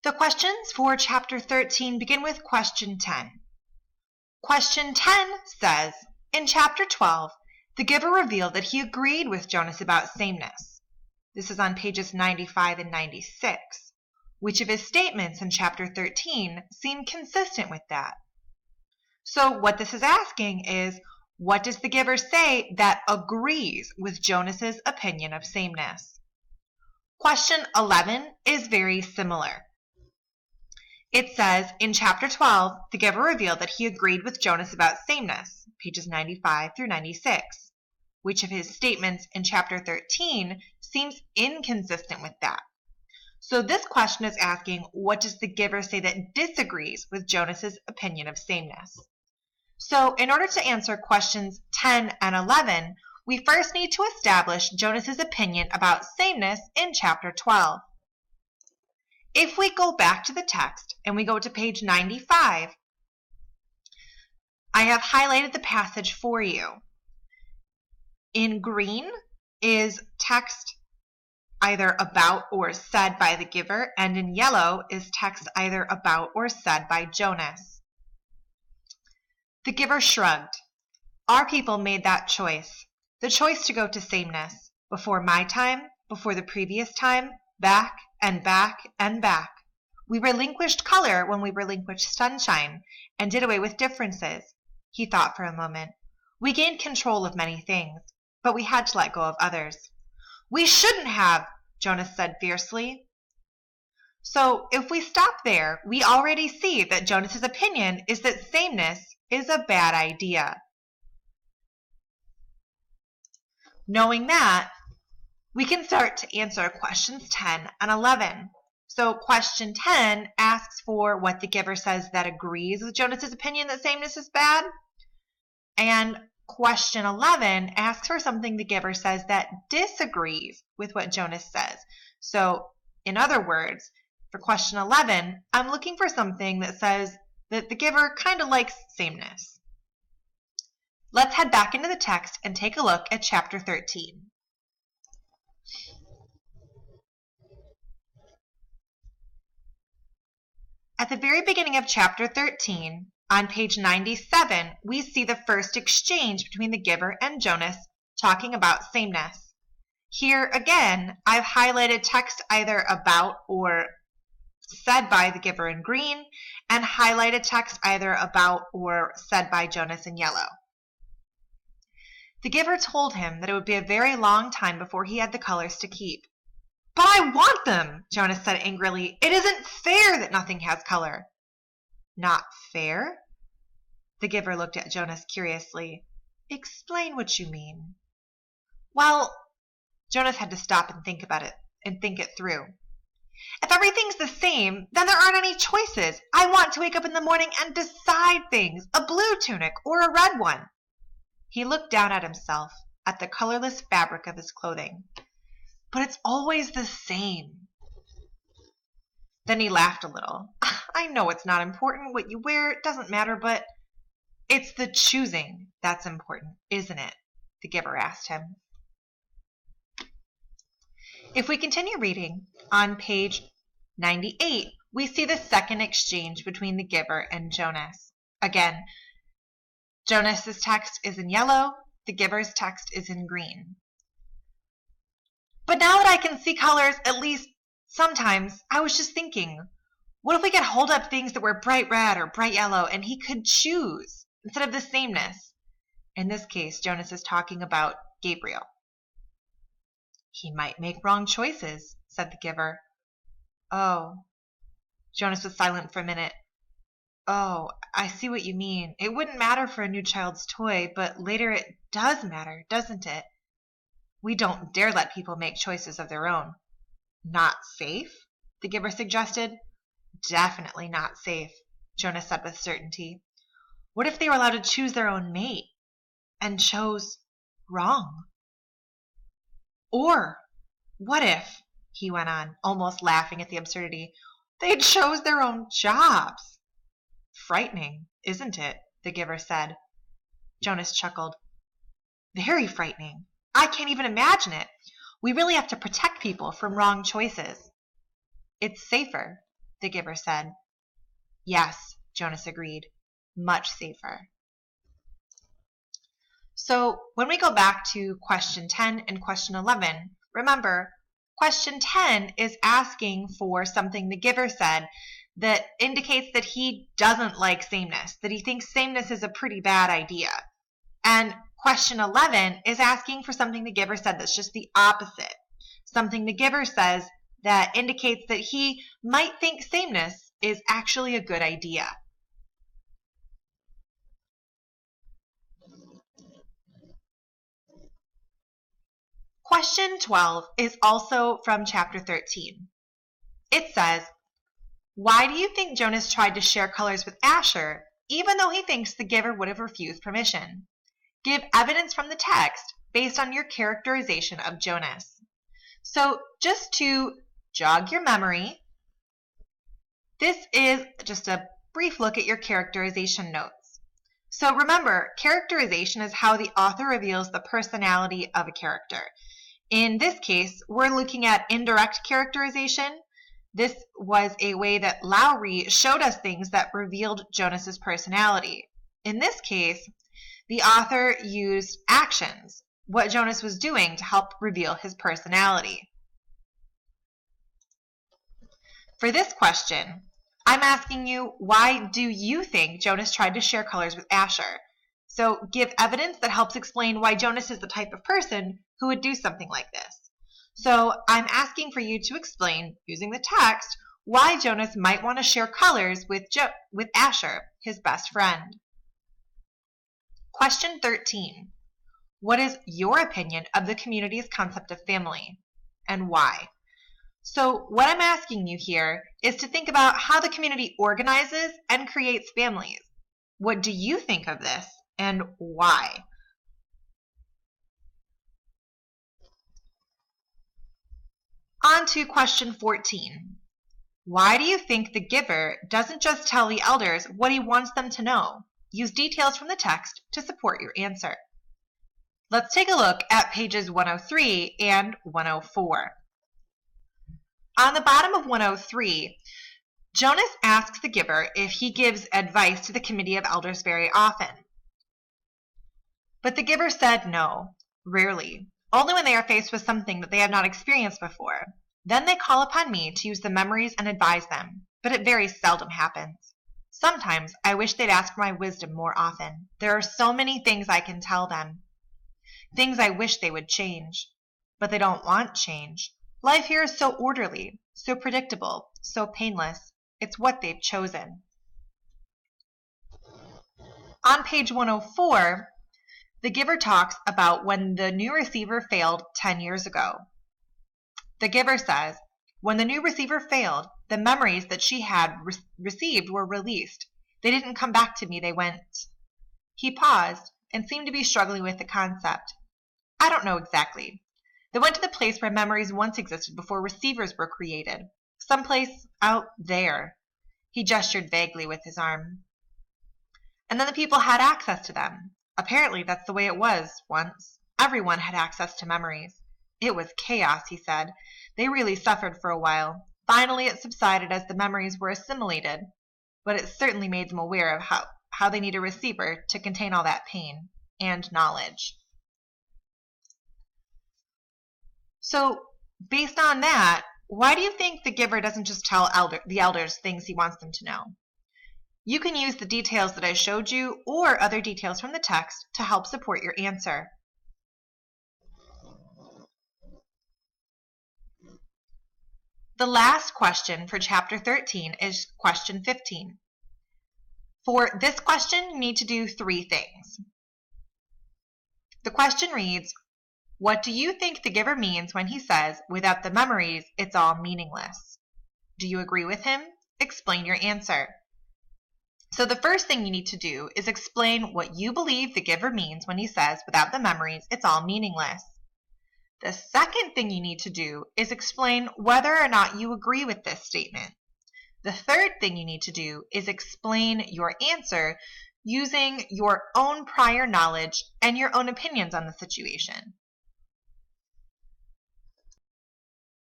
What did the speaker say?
The questions for chapter 13 begin with question 10. Question 10 says, in chapter 12, the giver revealed that he agreed with Jonas about sameness. This is on pages 95 and 96. Which of his statements in chapter 13 seem consistent with that? So what this is asking is, what does the giver say that agrees with Jonas's opinion of sameness? Question 11 is very similar. It says, in chapter 12, the giver revealed that he agreed with Jonas about sameness, pages 95 through 96. Which of his statements in chapter 13 seems inconsistent with that? So this question is asking, what does the giver say that disagrees with Jonas's opinion of sameness? So in order to answer questions 10 and 11, we first need to establish Jonas's opinion about sameness in chapter 12. If we go back to the text and we go to page 95, I have highlighted the passage for you. In green is text either about or said by the giver, and in yellow is text either about or said by Jonas. The giver shrugged. Our people made that choice, the choice to go to sameness, before my time, before the previous time, back and back and back. We relinquished color when we relinquished sunshine, and did away with differences. He thought for a moment. We gained control of many things, but we had to let go of others. We shouldn't have, Jonas said fiercely. So if we stop there, we already see that Jonas's opinion is that sameness is a bad idea. Knowing that, we can start to answer questions 10 and 11. So question 10 asks for what the giver says that agrees with Jonas's opinion that sameness is bad. And question 11 asks for something the giver says that disagrees with what Jonas says. So, in other words, for question 11, I'm looking for something that says that the giver kind of likes sameness. Let's head back into the text and take a look at chapter 13. At the very beginning of chapter 13, on page 97, we see the first exchange between the giver and Jonas talking about sameness. Here again, I've highlighted text either about or said by the giver in green, and highlighted text either about or said by Jonas in yellow. The giver told him that it would be a very long time before he had the colors to keep. But I want them, Jonas said angrily. It isn't fair that nothing has color. Not fair? The giver looked at Jonas curiously. Explain what you mean. Well, Jonas had to stop and think about it, and think it through. If everything's the same, then there aren't any choices. I want to wake up in the morning and decide things, a blue tunic or a red one. He looked down at himself, at the colorless fabric of his clothing. But it's always the same. Then he laughed a little. I know it's not important what you wear, it doesn't matter, but it's the choosing that's important, isn't it? The giver asked him. If we continue reading, on page 98, we see the second exchange between the giver and Jonas. Again, Jonas's text is in yellow, the giver's text is in green. But now that I can see colors, at least sometimes, I was just thinking, what if we could hold up things that were bright red or bright yellow and he could choose instead of the sameness? In this case, Jonas is talking about Gabriel. He might make wrong choices, said the giver. Oh. Jonas was silent for a minute. Oh, I see what you mean. It wouldn't matter for a new child's toy, but later it does matter, doesn't it? We don't dare let people make choices of their own. Not safe? The giver suggested. Definitely not safe, Jonas said with certainty. What if they were allowed to choose their own mate and chose wrong? Or what if, he went on, almost laughing at the absurdity, they chose their own jobs? Frightening, isn't it? The giver said. Jonas chuckled. Very frightening. I can't even imagine it. We really have to protect people from wrong choices. It's safer, the giver said. Yes, Jonas agreed. Much safer. So when we go back to question 10 and question 11, remember, question 10 is asking for something the giver said that indicates that he doesn't like sameness, that he thinks sameness is a pretty bad idea. And question 11 is asking for something the giver said that's just the opposite, something the giver says that indicates that he might think sameness is actually a good idea. Question 12 is also from chapter 13. It says, why do you think Jonas tried to share colors with Ashur, even though he thinks the giver would have refused permission? Give evidence from the text based on your characterization of Jonas. So just to jog your memory, this is just a brief look at your characterization notes. So remember, characterization is how the author reveals the personality of a character. In this case, we're looking at indirect characterization. This was a way that Lowry showed us things that revealed Jonas's personality. In this case, the author used actions, what Jonas was doing to help reveal his personality. For this question, I'm asking you, why do you think Jonas tried to share colors with Ashur? So give evidence that helps explain why Jonas is the type of person who would do something like this. So I'm asking for you to explain, using the text, why Jonas might want to share colors with Ashur, his best friend. Question 13. What is your opinion of the community's concept of family, and why? So what I'm asking you here is to think about how the community organizes and creates families. What do you think of this, and why? On to question 14. Why do you think the giver doesn't just tell the elders what he wants them to know? Use details from the text to support your answer. Let's take a look at pages 103 and 104. On the bottom of 103, Jonas asks the giver if he gives advice to the committee of elders very often. But the giver said no, rarely, only when they are faced with something that they have not experienced before. Then they call upon me to use the memories and advise them, but it very seldom happens. Sometimes I wish they'd ask for my wisdom more often. There are so many things I can tell them, things I wish they would change, but they don't want change. Life here is so orderly, so predictable, so painless. It's what they've chosen. On page 104, the giver talks about when the new receiver failed 10 years ago. The giver says, when the new receiver failed, the memories that she had received were released. They didn't come back to me, they went. He paused and seemed to be struggling with the concept. I don't know exactly. They went to the place where memories once existed before receivers were created. Someplace out there. He gestured vaguely with his arm. And then the people had access to them. Apparently that's the way it was once. Everyone had access to memories. It was chaos, he said. They really suffered for a while. Finally it subsided as the memories were assimilated. But it certainly made them aware of how they need a receiver to contain all that pain and knowledge. So, based on that, why do you think the giver doesn't just tell the elders things he wants them to know? You can use the details that I showed you or other details from the text to help support your answer. The last question for chapter 13 is question 15. For this question, you need to do 3 things. The question reads, what do you think the giver means when he says, without the memories, it's all meaningless? Do you agree with him? Explain your answer. So the first thing you need to do is explain what you believe the giver means when he says, without the memories, it's all meaningless. The second thing you need to do is explain whether or not you agree with this statement. The third thing you need to do is explain your answer using your own prior knowledge and your own opinions on the situation.